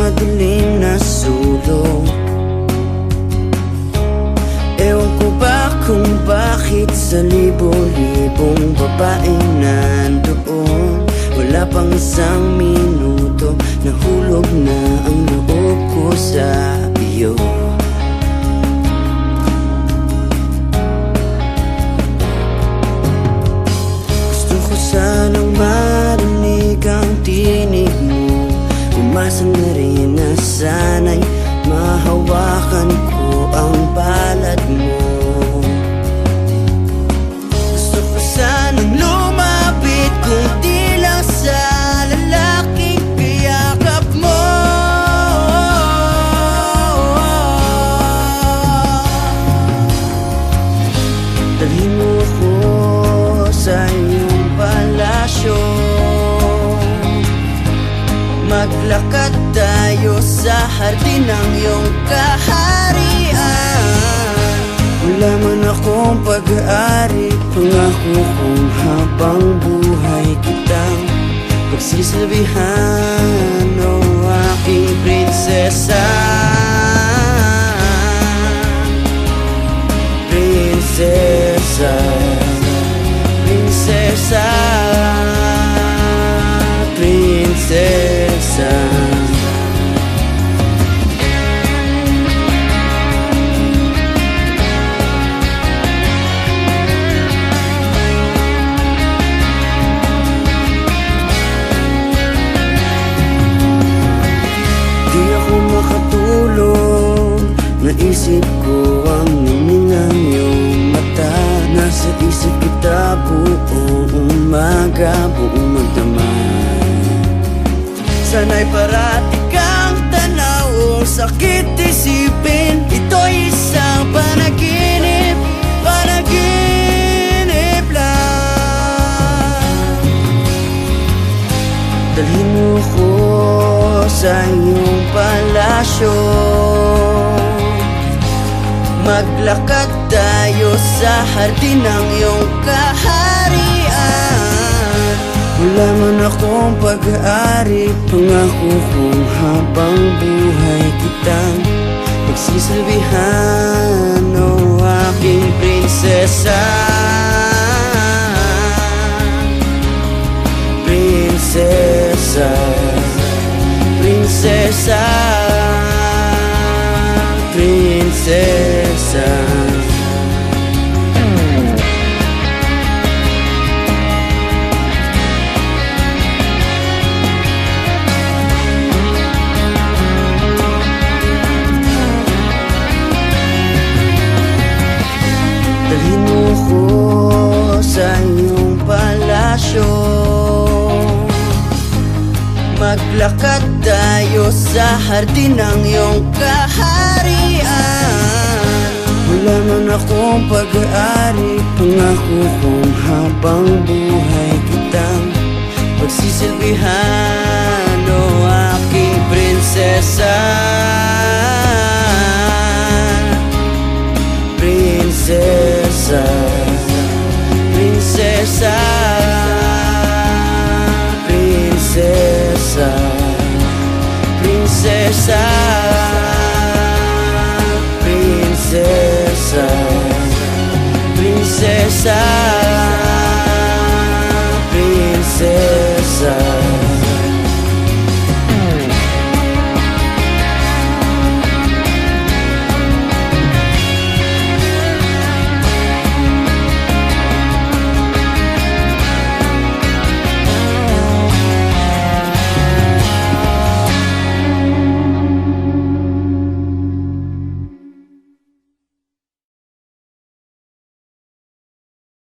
madilim na sulong. Ewan ko ba kung bakit sa libo-libong babaeng nandoon, wala pang isang minuto, nahulog na ang loob ko sa iyo. Gusto ko sanang marinig ang tinig mo, umasa na rin na sana'y mahawakan ko ang palad mo. Gusto ko sanang lumapit kung di lang sa lalaking kayakap mo. Dalhin mo ako sa iyong palasyo, maglakad tayo sa hardin ng iyong kaharian. Wala man akong pag-aari, pangako kong habang buhay kitang pagsisilbihan, o aking prinsesa. Prinsesa, prinsesa, prinsesa. Di ako makatulog, naisip ko ang ningning ng iyong mata. Nasa isip kita buong umaga, buong magdamag. Sana'y parati kang tanaw, sakit isipin, ito'y isang panaginip, panaginip lang. Dalhin mo ko sa iyong palasyo, maglakad tayo sa hardin ng iyong kaharian. Wala man akong pag-aari, pangako kong habang buhay kitang pagsisilbihan, o aking prinsesa. Prinsesa, prinsesa, prinsesa. Dalhin mo ko sa iyong palasyo, maglakad tayo sa hardin ng iyong kaharian. Wala man akong pag-aari, pangako kong habang buhay kitang pagsisilbihan, o aking prinsesa. Prinsesa,